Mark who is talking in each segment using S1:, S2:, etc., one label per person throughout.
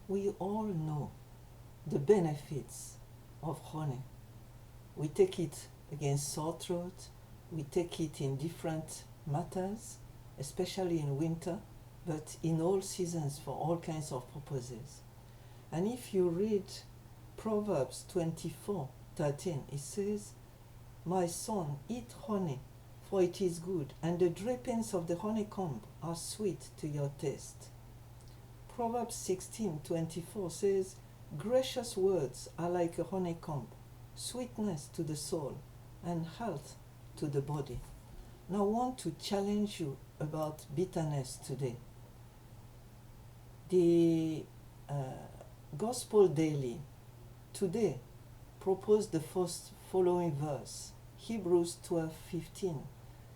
S1: We all know the benefits of honey. We take it against sore throat, we take it in different matters, especially in winter, but in all seasons for all kinds of purposes. And if you read Proverbs 24:13, it says, "My son, eat honey, for it is good, and the drippings of the honeycomb are sweet to your taste." Proverbs 16:24 says, "Gracious words are like a honeycomb, sweetness to the soul, and health to the body." Now I want to challenge you about bitterness today. The Gospel Daily today proposed the first following verse, Hebrews 12:15.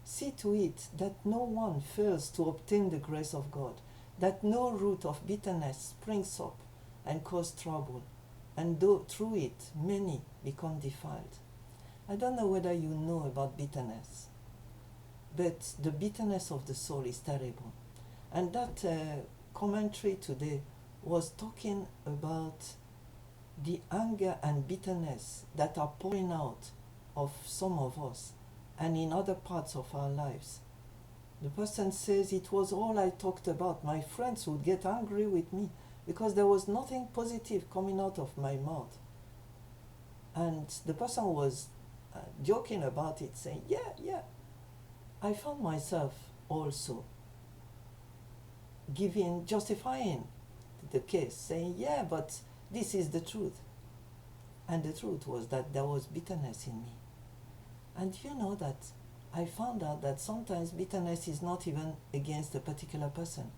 S1: "See to it that no one fails to obtain the grace of God, that no root of bitterness springs up and cause trouble, and through it many become defiled." I don't know whether you know about bitterness, but the bitterness of the soul is terrible. And that commentary today was talking about the anger and bitterness that are pouring out of some of us and in other parts of our lives. The person says, "It was all I talked about. My friends would get angry with me because there was nothing positive coming out of my mouth." And the person was joking about it, saying, yeah, I found myself also justifying the case, saying, "Yeah, but this is the truth." And the truth was that there was bitterness in me. And you know that I found out that sometimes bitterness is not even against a particular person.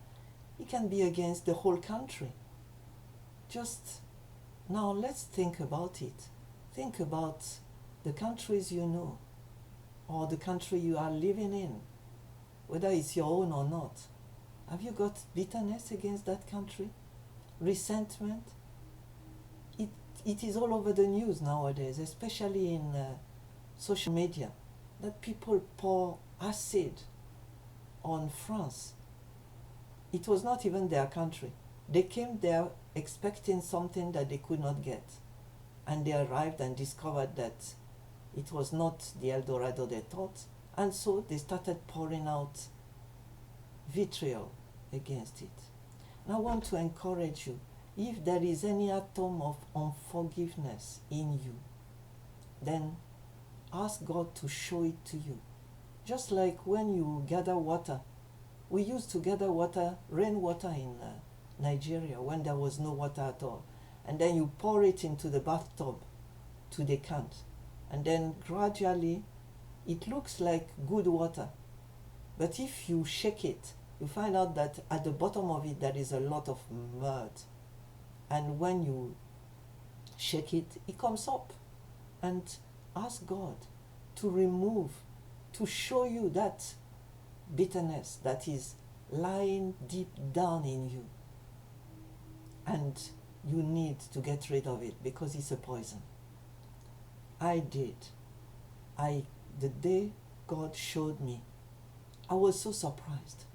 S1: It can be against the whole country. Just now let's think about it. Think about the countries you know, or the country you are living in, whether it's your own or not. Have you got bitterness against that country? Resentment? It is all over the news nowadays, especially in social media, that people pour acid on France. It was not even their country. They came there expecting something that they could not get. And they arrived and discovered that it was not the El Dorado they thought. And so they started pouring out vitriol against it. And I want to encourage you, if there is any atom of unforgiveness in you, then ask God to show it to you. Just like when you gather water. We used to gather water, rainwater in Nigeria when there was no water at all. And then you pour it into the bathtub to decant. And then gradually it looks like good water. But if you shake it, you find out that at the bottom of it there is a lot of mud. And when you shake it, it comes up. And ask God to remove, to show you that bitterness that is lying deep down in you. And you need to get rid of it because it's a poison. I did. The day God showed me, I was so surprised.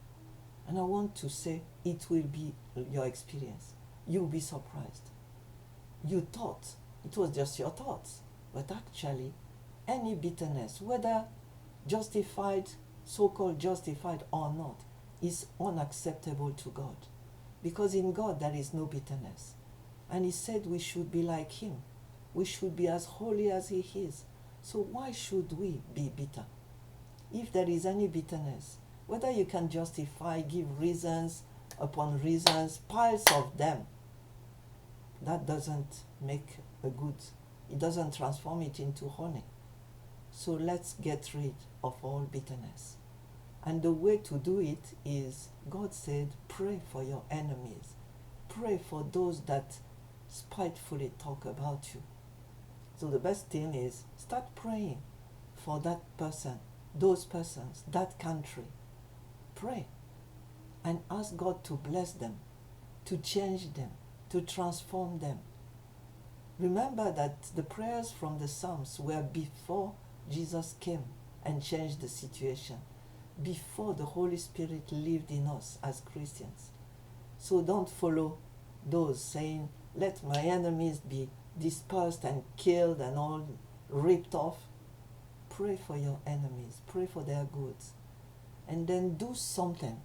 S1: And I want to say it will be your experience. You'll be surprised. You thought it was just your thoughts, but actually any bitterness, whether justified, so-called justified or not, is unacceptable to God. Because in God there is no bitterness. And He said we should be like Him. We should be as holy as He is. So why should we be bitter? If there is any bitterness, whether you can justify, give reasons upon reasons, piles of them, that doesn't make a good, it doesn't transform it into honey. So let's get rid of all bitterness. And the way to do it is, God said, pray for your enemies. Pray for those that spitefully talk about you. So the best thing is, start praying for that person, those persons, that country. Pray and ask God to bless them, to change them, to transform them. Remember that the prayers from the Psalms were before Jesus came and changed the situation, before the Holy Spirit lived in us as Christians. So don't follow those saying, let my enemies be dispersed and killed and all ripped off. Pray for your enemies, pray for their goods, and then do something.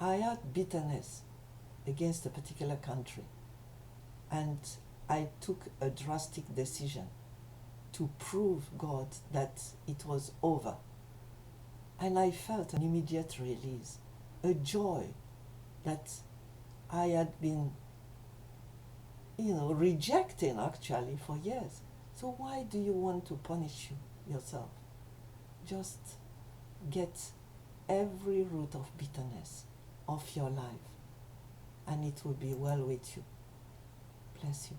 S1: I had bitterness against a particular country, and I took a drastic decision to prove God that it was over. And I felt an immediate release, a joy that I had been, rejecting actually for years. So why do you want to punish yourself? Just get every root of bitterness off your life, and it will be well with you. Bless you.